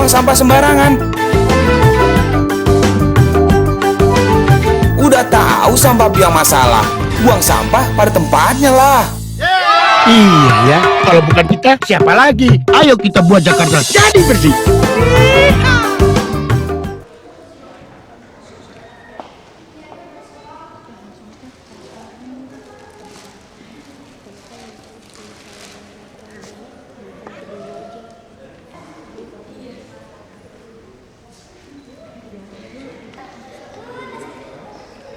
buang sampah sembarangan. Udah tahu sampah biang masalah, buang sampah pada tempatnya lah. Iya ya, kalau bukan kita siapa lagi? Ayo kita buat Jakarta jadi bersih.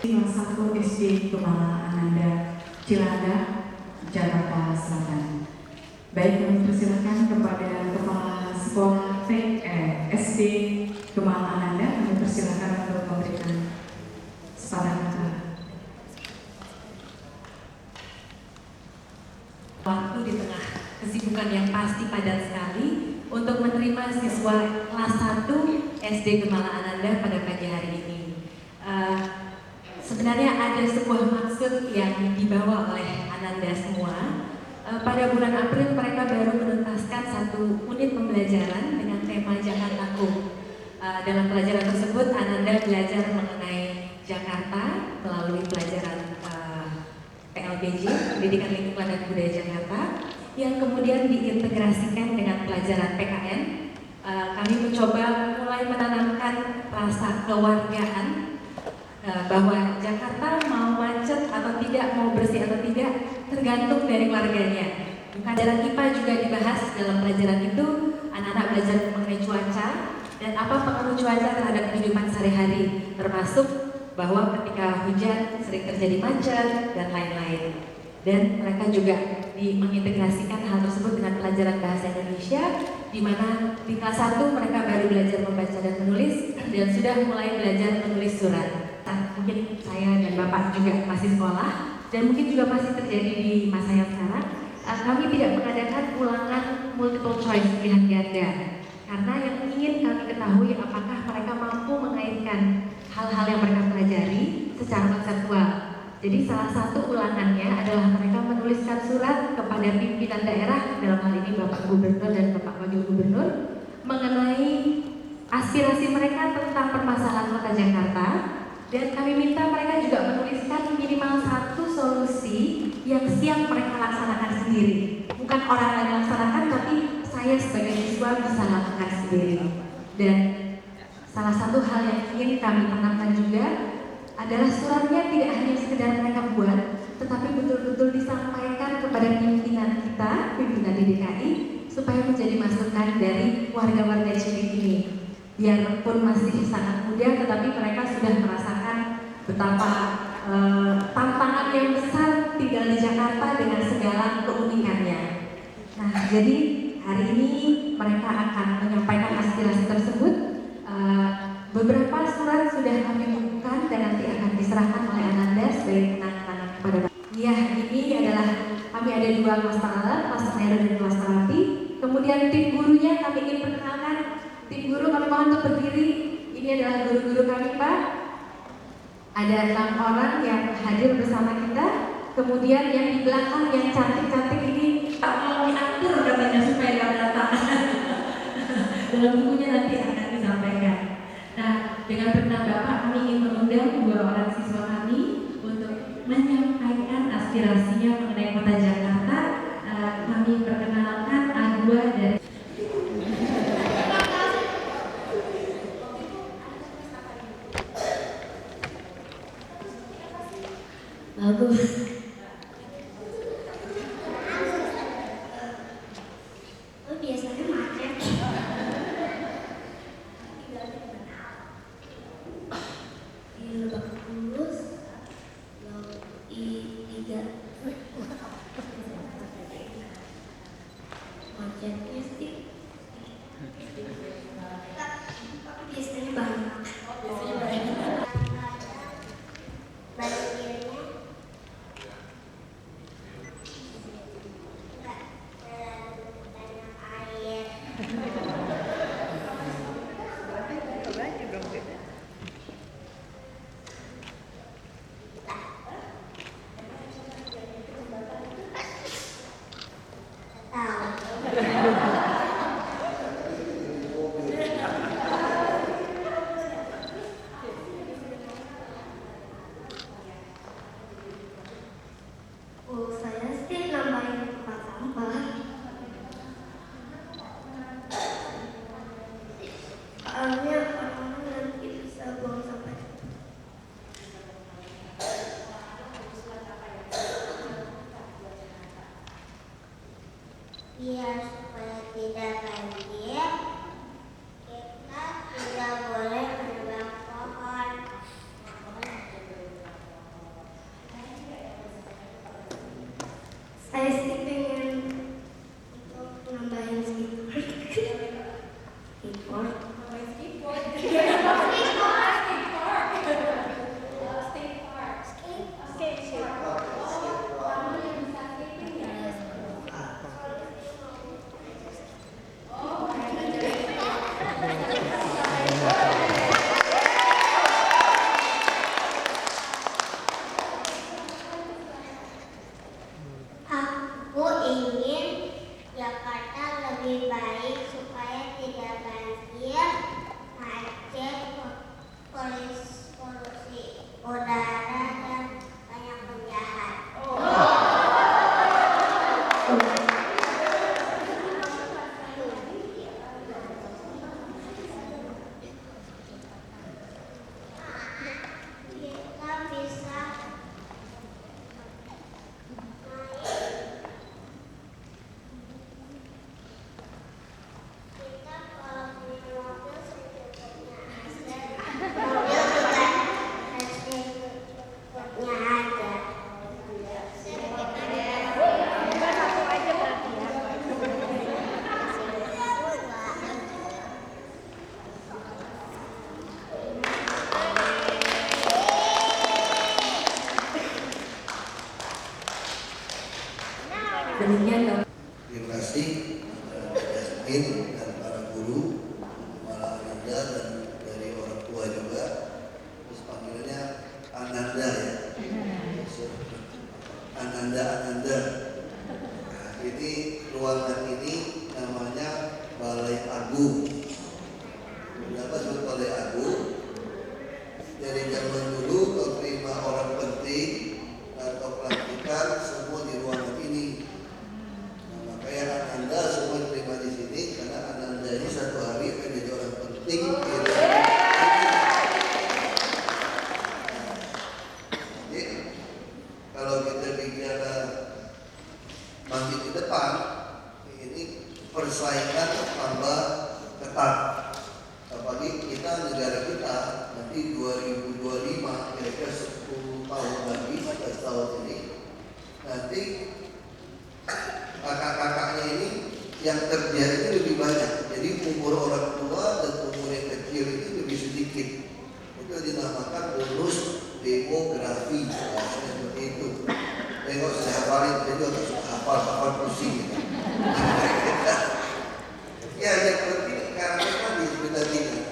Kelas 1 SD Kemala Ananda, Cilada, Jakarta Selatan. Baik, kami persilakan kepada Kepala Sekolah SD Kemala Ananda, kami persilakan untuk memberikan sepatah kata. Waktu di tengah kesibukan yang pasti padat sekali untuk menerima siswa kelas 1 SD Kemala Ananda pada pagi hari ini. Sebenarnya ada sebuah maksud yang dibawa oleh Ananda semua. Pada bulan April mereka baru menuntaskan satu unit pembelajaran dengan tema Jakartaku. Dalam pelajaran tersebut Ananda belajar mengenai Jakarta melalui pelajaran PLBJ, Pendidikan Lingkungan dan Budaya Jakarta, yang kemudian diintegrasikan dengan pelajaran PKN. Kami mencoba mulai menanamkan rasa kewargaan bahwa Jakarta mau macet atau tidak, mau bersih atau tidak, tergantung dari warganya. Pelajaran IPA juga dibahas dalam pelajaran itu. Anak-anak belajar mengenai cuaca dan apa pengaruh cuaca terhadap kehidupan sehari-hari, termasuk bahwa ketika hujan sering terjadi macet dan lain-lain. Dan mereka juga mengintegrasikan hal tersebut dengan pelajaran bahasa Indonesia, di mana di kelas 1 mereka baru belajar membaca dan menulis dan sudah mulai belajar menulis surat. Mungkin saya dan Bapak juga masih sekolah dan mungkin juga masih terjadi di masa yang sekarang. Kami tidak mengadakan ulangan multiple choice pilihan ganda karena yang ingin kami ketahui apakah mereka mampu mengaitkan hal-hal yang mereka pelajari secara konseptual. Jadi salah satu ulangannya adalah mereka menuliskan surat kepada pimpinan daerah, dalam hal ini Bapak Gubernur dan Bapak Wakil Gubernur, mengenai aspirasi mereka tentang permasalahan kota Jakarta. Dan kami minta mereka juga menuliskan minimal satu solusi yang siap mereka laksanakan sendiri. Bukan orang lain laksanakan, tapi saya sebagai siswa bisa lakukan sendiri. Dan salah satu hal yang ingin kami tanamkan juga adalah suratnya tidak hanya sekedar mereka buat, tetapi betul-betul disampaikan kepada pimpinan kita, pimpinan di DKI, supaya menjadi masukan dari warga-warga cilik ini. Biarpun masih sangat muda, tetapi mereka sudah merasakan betapa tantangan yang besar tinggal di Jakarta dengan segala keunikannya. Nah, jadi hari ini mereka akan menyampaikan aspirasi tersebut. Beberapa surat sudah kami bukukan dan nanti akan diserahkan oleh Ananda sebagai kenang-kenangan kepada Bapak. Ya, ini adalah kami ada 2 kelas paralel, kelas Nero dan kelas terapi. Kemudian tim gurunya kami ingin perkenalkan. Tim guru kami mohon untuk berdiri. Ini adalah guru-guru kami, Pak. Ada 6 orang yang hadir bersama kita. Kemudian yang di belakang yang cantik-cantik ini tak mau diatur katanya supaya gak datang. Dalam bukunya nanti akan disampaikan. Nah, dengan perkenan Bapak kami ingin mengundang 2 orang siswa kami untuk menyampaikan aspirasinya mengenai kota Jakarta. Kami perkenalkan A2 dari bagus. Biasanya macet. Di Lebak Bulus, I3. Macetnya sih. Biasanya banyak. demikian Bapak. Terima kasih Jasmine dan para guru, para Ananda dan dari orang tua juga. Terus panggilannya Ananda ya. Ananda. Nah, ini ruangan ini namanya Balai Agung. Kenapa disebut Balai Agung? Dari zaman dulu kalau terima orang penting atau pelantikan semua di ruangan ini. Nah, makanya Ananda semua terima di sini karena Ananda ini satu hari akan jadi orang penting di ruangan ini. Jadi kalau kita bicara maju ke depan, ini persaingan tambah ketat. Apalagi kita negara kita nanti 2025 kira-kira 10 tahun lagi 11 tahun ini nanti kakak-kakaknya ini yang kerja itu lebih banyak. Jadi umur orang tua dan umur yang kecil itu lebih sedikit. Itu dinamakan bonus demografi, bahasanya seperti itu. Tengok saya hafalin, saya juga suka hafal pusing gitu. Ya yang penting karena tadi kita tidak.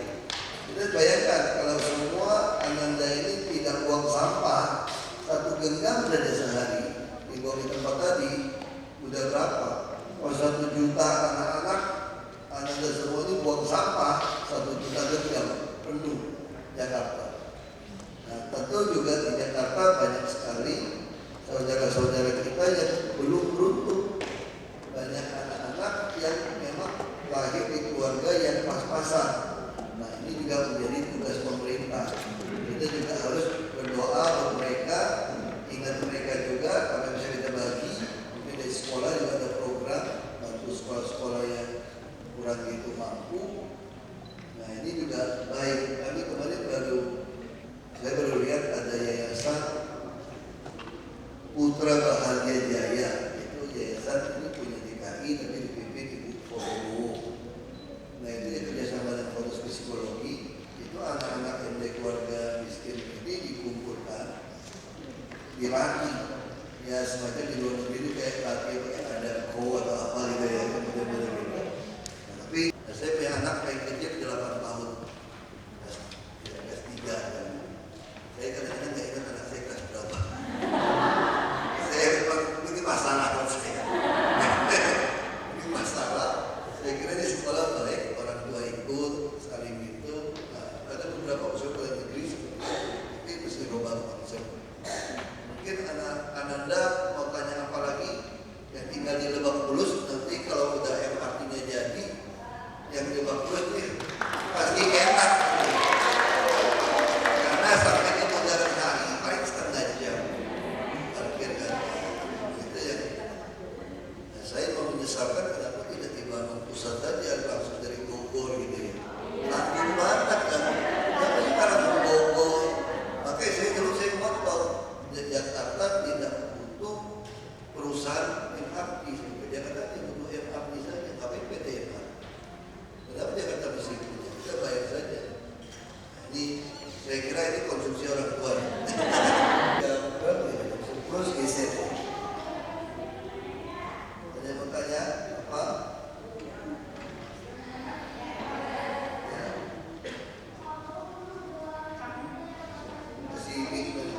Kita bayangkan kalau semua Ananda ini tidak buang sampah, satu genggam saja sehari dibuang di tempat tadi, udah berapa? Kalau 1 juta anak-anak Ananda semua ini buang sampah 1 juta genggam penuh Jakarta. Nah tentu juga di Jakarta banyak sekali saudara-saudara kita yang belum beruntung. Banyak anak-anak yang memang lahir di keluarga yang pas-pasan. Nah ini juga menjadi tugas pemerintah. Kita juga harus berdoa untuk mereka, ingat mereka juga kalau bisa kita bagi. Mungkin dari sekolah juga ada program bantu sekolah-sekolah yang kurang itu mampu. Nah ini juga baik. Kami kemarin saya baru lihat ada yayasan Putra Bahagia Jaya. Itu yayasan ini punya DKI tapi dipimpin Ibu Fogo. Nah itu dia kerjasama dengan Fokus Psikologi. Itu anak-anak yang dari keluarga miskin ini dikumpulkan, dilatih. Ya semacam di luar negeri kayak latih kayak ada atau apa gitu ya, benar-benar gitu. Nah, tapi saya punya anak paling kecil 8 tahun, kelas 3 kan. Saya kadang-kadang nggak ingat anak saya kelas berapa. Saya memang ini masalah kalau saya. Ini masalah. Saya kira di sekolah baik, orang tua ikut sekali gitu. Nah, ada beberapa usaha negeri seperti itu. Tapi mesti rubah konsep. Mungkin Ananda mau tanya apa lagi? Yang tinggal di Lebak Bulus nanti kalau udah MRT-nya jadi, yang di Lebak Bulus nih pasti enak. Karena sampai di Bundaran HI paling setengah jam parkir kan. Itu ya. Nah, saya mau menyesalkan kenapa tidak dibangun pusat saja langsung dari Bogor gitu ya. Langsung banget kan. Tapi sekarang Bogor. Makanya saya terus motor. Jakarta tidak butuh perusahaan MRT. Jakarta tidak butuh MRT saja, tapi PT MRT. Kenapa Jakarta mesti punya? Kita bayar saja. Ini saya kira ini konsumsi orang tua. Terus geser. Ada yang mau tanya apa? Ya. Masih bingung.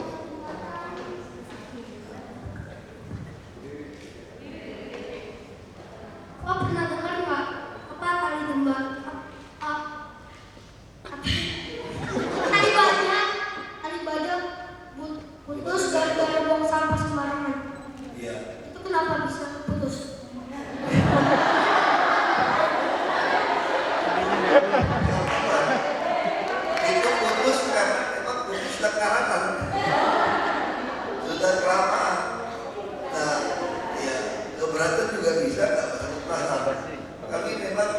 Oh pernah dengar nggak apa tali tembak? Tali baja putus gara-gara buang sampah sembarangan. Iya. Itu kenapa bisa putus? Itu putus karena memang putus karatan. Sudah kelamaan. Nah, ya keberatan juga bisa nggak masuk perasaan. Kami memang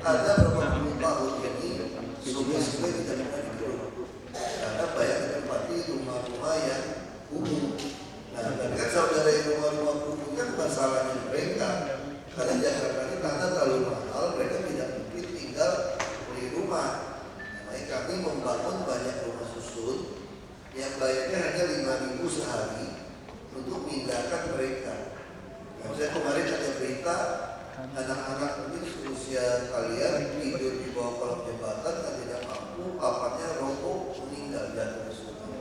ada beberapa puluh tahun ini sungai-sungai tidak pernah dikeruk. Karena banyak ditempati rumah-rumah yang umum. Nah, tapi kan saudara yang rumah-rumah umum kan bukan salahnya mereka. Karena Jakarta ini tanah terlalu mahal, mereka tidak mungkin tinggal di rumah. Makanya kami membangun banyak rumah susun yang bayarnya hanya 5.000 sehari untuk memindahkan mereka. Saya kemarin ada berita anak-anak mungkin seusia kalian tidur di bawah kolong jembatan dan tidak mampu, papannya roboh, meninggal jatuh ke sungai.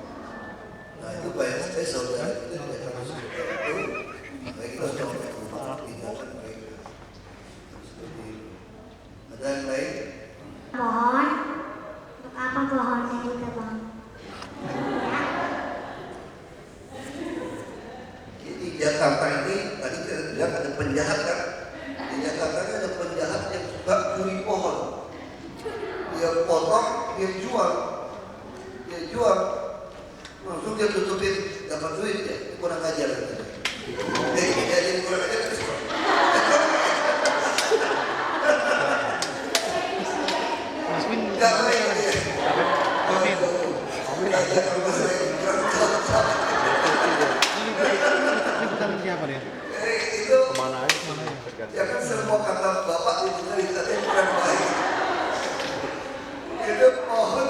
Nah itu banyak sekali saudara kita tidak tahu seperti itu. Makanya kita sudah rumah tinggalkan mereka. Seperti itu. Ada yang lain? Pohon. Untuk apa pohonnya udah bang? Di Jakarta ini tadi kita bilang ada penjahat kan? Di Jakarta ini ada penjahat yang suka curi pohon. Dia potong, dia jual, langsung dia tutupin, dapat duit ya, kurang ajar gitu. Jadi kurang ajar kan? Enggak baik dia. Itu jangan semua kata bapak itu dari tadi kurang baik. Itu pohon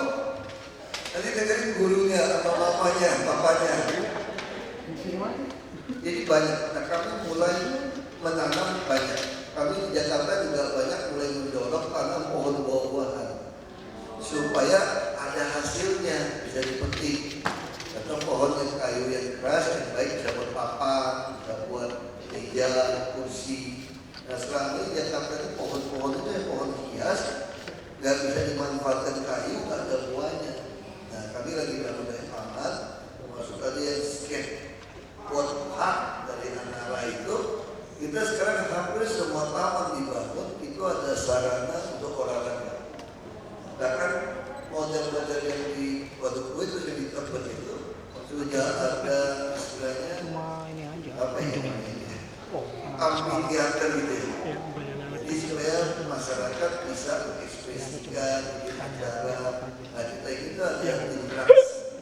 nanti dengerin gurunya atau papanya. Jadi banyak. Nah kami mulai menanam banyak. Kami di Jakarta juga banyak mulai mendorong tanam pohon buah-buahan supaya ada hasilnya bisa dipetik. Atau pohon yang kayu yang keras yang baik bisa buat papan, bisa buat meja, kursi. Nah selama ini Jakarta itu pohon-pohon itu yang pohon hias, nggak bisa dimanfaatkan kayu, nggak ada buahnya. Nah kami lagi bangun dari taman, termasuk tadi yang skateboard park dari Anara itu, kita sekarang hampir semua taman dibangun itu ada sarana untuk olahraga. Bahkan model-model yang di Waduk itu yang di tempat itu sudah ada istilahnya apa ya namanya amphitheater gitu ya. Jadi supaya masyarakat bisa mengekspresikan bikin acara. Nah kita itu ada yang interaksi.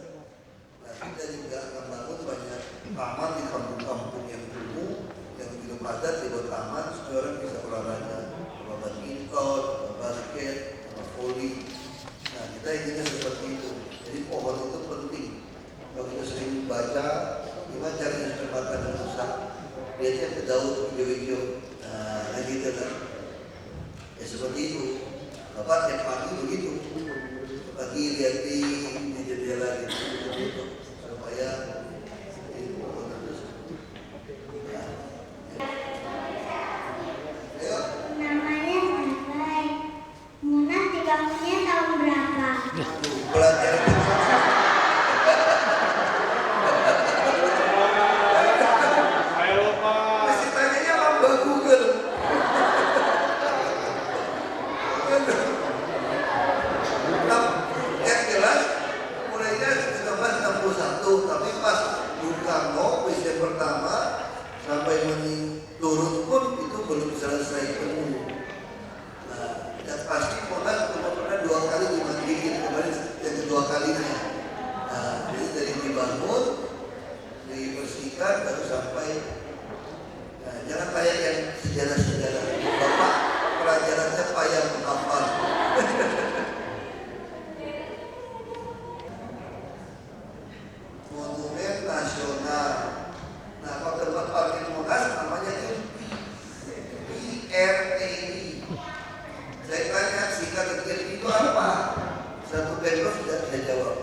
Nah kita juga akan bangun banyak taman di kampung-kampung yang kumuh yang belum ada di taman supaya orang bisa olahraga, badminton, basket, voli. Nah kita inginnya seperti itu. Jadi pohon itu penting. Kalau kita sering baca, gimana cari kesempatan yang rusak, biasanya ke daun hijau-hijau. Nah gitu kan. Ya seperti itu. Bapak tiap pagi begitu. Pagi lihat di jendela gitu, supaya ini pohon terus. Namanya Sabai. Munas dibangunnya tahun berapa? Pelajaran masih tanyanya Mbak Google. Nah, yang jelas mulainya 1961, tapi pas Bung Karno presiden pertama sampai turun pun itu belum selesai penuh. Nah, dan pasti Monas pernah 2 kali dimandiin kemarin yang kedua kalinya. Nah, jadi dari dibangun, dibersihkan baru sampai. Nah, jangan kayak yang sejarah-sejarah. Bapak pelajarannya payah menghafal. Monumen Nasional. Nah, kalau tempat parkir Monas namanya itu PRTI. Saya tanya singkat itu apa? Satu pemprov tidak bisa jawab.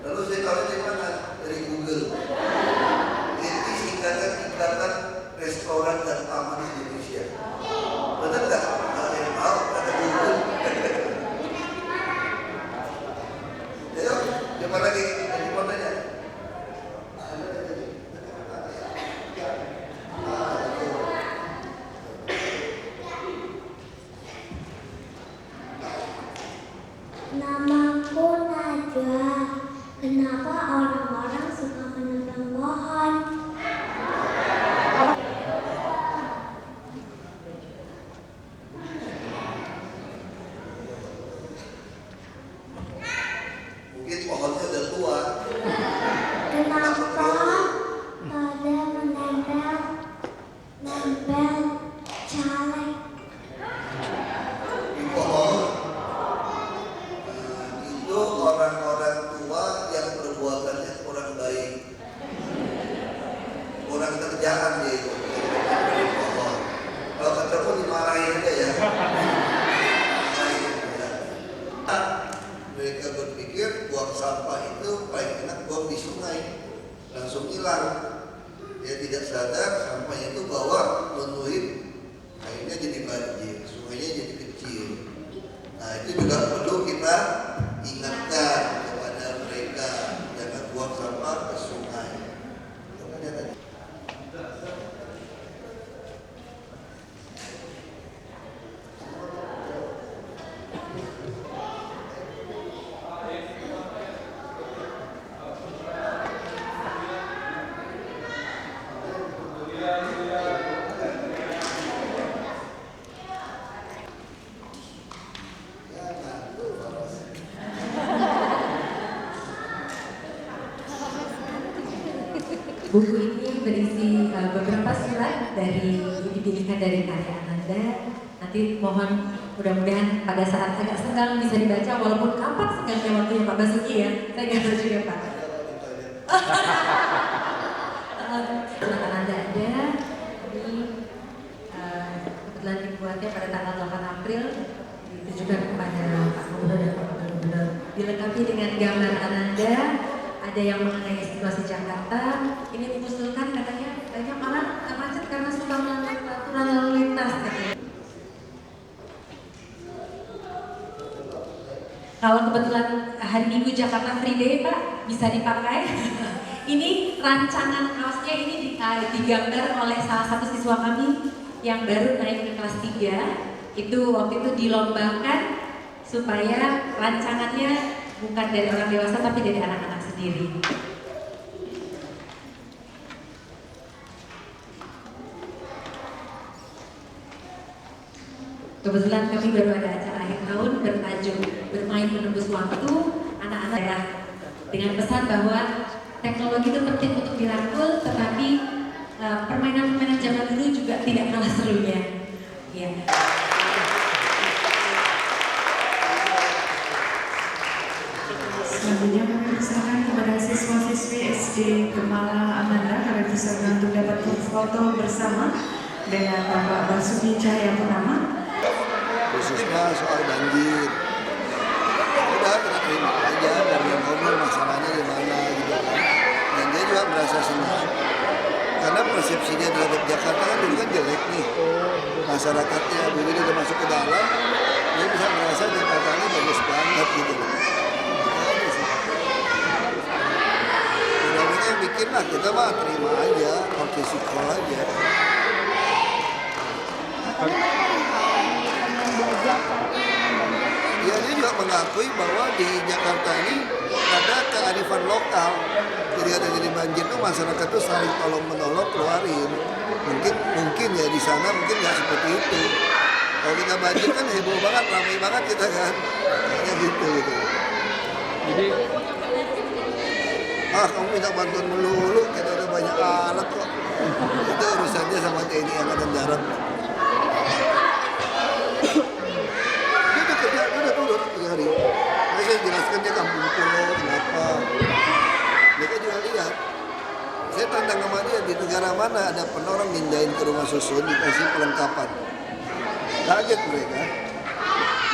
Lalu saya tahu dari mana? Dari Google. Ini singkatan Ikatan Restoran dan Taman Indonesia. Benar nggak? Nggak ada yang tahu, ada Google. Ayo, coba lagi. Jadi mau tanya. Namaku Najwa. Kenapa orang-orang suka menebang pohon? Mungkin pohonnya udah tua. Kenapa pada menempel caleg? Di pohon itu orang-orang tua yang perbuatannya kurang baik, kurang kerjaan dia itu. sampah itu paling enak buang di sungai, langsung hilang. Dia tidak sadar sampahnya itu bawa menuhin, akhirnya jadi banjir, sungainya jadi kecil. Nah itu juga perlu kita ingatkan kepada mereka, jangan buang sampah ke sungai. Buku ini berisi beberapa surat dari dipilihkan dari karya Ananda. Nanti mohon mudah-mudahan pada saat agak senggang bisa dibaca, walaupun kapan senggangnya waktunya Pak Basuki ya. Saya nggak tahu juga Pak. Surat Ananda ada. Ini kebetulan dibuatnya pada tanggal 8 April, ditujukan kepada Pak Gubernur dan Pak Gubernur. Dilengkapi dengan gambar Ananda. Ada yang mengenai situasi Jakarta. Ini mengusulkan katanya banyak orang macet karena suka melanggar aturan lalu lintas katanya. Kalau kebetulan hari Minggu Jakarta Free Day Pak, bisa dipakai. Ini rancangan kaosnya ini digambar oleh salah satu siswa kami yang baru naik ke kelas 3. Itu waktu itu dilombakan supaya rancangannya bukan dari orang dewasa tapi dari anak-anak sendiri. Kebetulan kami baru ada acara akhir tahun bertajuk Bermain Menembus Waktu anak-anak daerah, dengan pesan bahwa teknologi itu penting untuk dirangkul, tetapi permainan-permainan zaman dulu juga tidak kalah serunya. Ya. Selanjutnya kami persilakan kepada siswa-siswi SD Gemala Ananda kami persilakan untuk dapat berfoto bersama dengan Bapak Basuki Cahayapurnama. Khususnya soal banjir. Udah kita terima aja dan ngobrol masalahnya gimana gitu kan. Dan dia juga merasa senang. Karena persepsi dia terhadap Jakarta kan dulu kan jelek nih. Masyarakatnya begitu dia masuk ke dalam, dia bisa merasa Jakarta ini bagus banget gitu. Mereka yang bikin lah, kita mah terima aja, partisipasi aja. Ya, dia juga mengakui bahwa di Jakarta ini ada kearifan lokal. Jadi ada jadi banjir tuh masyarakat tuh saling tolong menolong keluarin. Mungkin ya di sana mungkin nggak seperti itu. Kalau kita banjir kan heboh banget, ramai banget kita kan. Kayaknya gitu. Jadi kamu minta bantuan melulu, kita udah banyak alat kok. Itu urusannya sama TNI Angkatan Darat. Dia udah kerja, dia udah turun 3 hari. Nah, saya jelaskan dia kampung pulau, kenapa. Mereka juga lihat. Saya tantang sama dia, di negara mana ada penorang mindahin ke rumah susun, dikasih perlengkapan. Kaget mereka.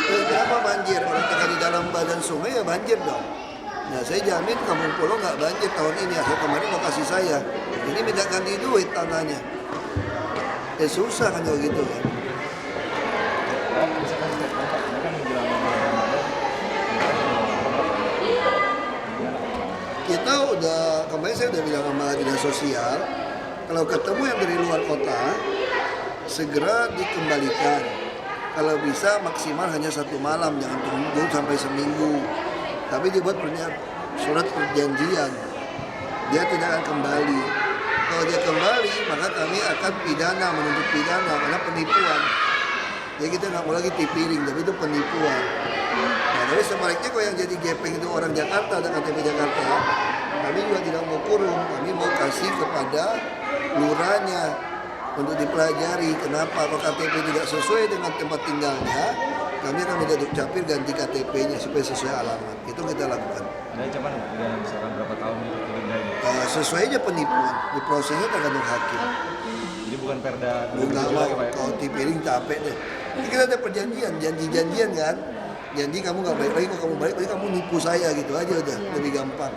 Kenapa banjir? Orang tinggal di dalam badan sungai ya banjir dong. Nah saya jamin Kampung Pulau nggak banjir tahun ini, asal kemarin mau kasih saya. Ini minta ganti duit tanahnya. Ya susah kan kalau gitu kan. Kita udah, kemarin saya udah bilang sama dinas sosial, kalau ketemu yang dari luar kota, segera dikembalikan. Kalau bisa maksimal hanya 1 malam, jangan tunggu sampai seminggu. Tapi dibuat surat perjanjian, dia tidak akan kembali. Kalau dia kembali, maka kami akan pidana, menuntut pidana karena penipuan. Jadi kita nggak mau lagi tipiring, tapi itu penipuan. Nah, tapi sebaliknya kalau yang jadi gepeng itu orang Jakarta dan KTP Jakarta, kami juga tidak mau kurung, kami mau kasih kepada lurahnya untuk dipelajari kenapa kalau KTP tidak sesuai dengan tempat tinggalnya. Kami akan minta Dukcapil ganti KTP-nya supaya sesuai alamat. Itu kita lakukan. ada ancaman udah misalkan berapa tahun itu didendanya? Sesuai aja penipuan. Di prosesnya tergantung hakim. Jadi bukan perda Enggak lagi Pak ya? kalau tipiring capek deh. Ini kita ada perjanjian, janji-janjian kan. janji kamu nggak balik lagi, kok kamu balik lagi kamu nipu saya gitu aja udah lebih gampang.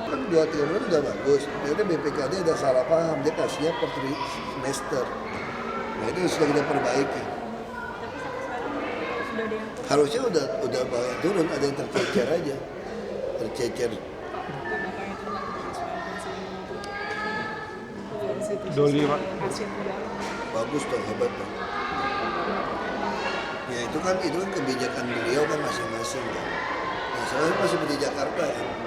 Kan 2-3 bulan udah bagus. Ternyata BPKD ada salah paham, dia kasihnya per semester. Nah itu sudah kita perbaiki. Harusnya udah banyak turun, ada yang tercecer aja, tercecer. Doli Pak. Bagus tuh, hebat tuh. Ya itu kan kebijakan beliau kan masing-masing kan. Nah soalnya masih di Jakarta kan.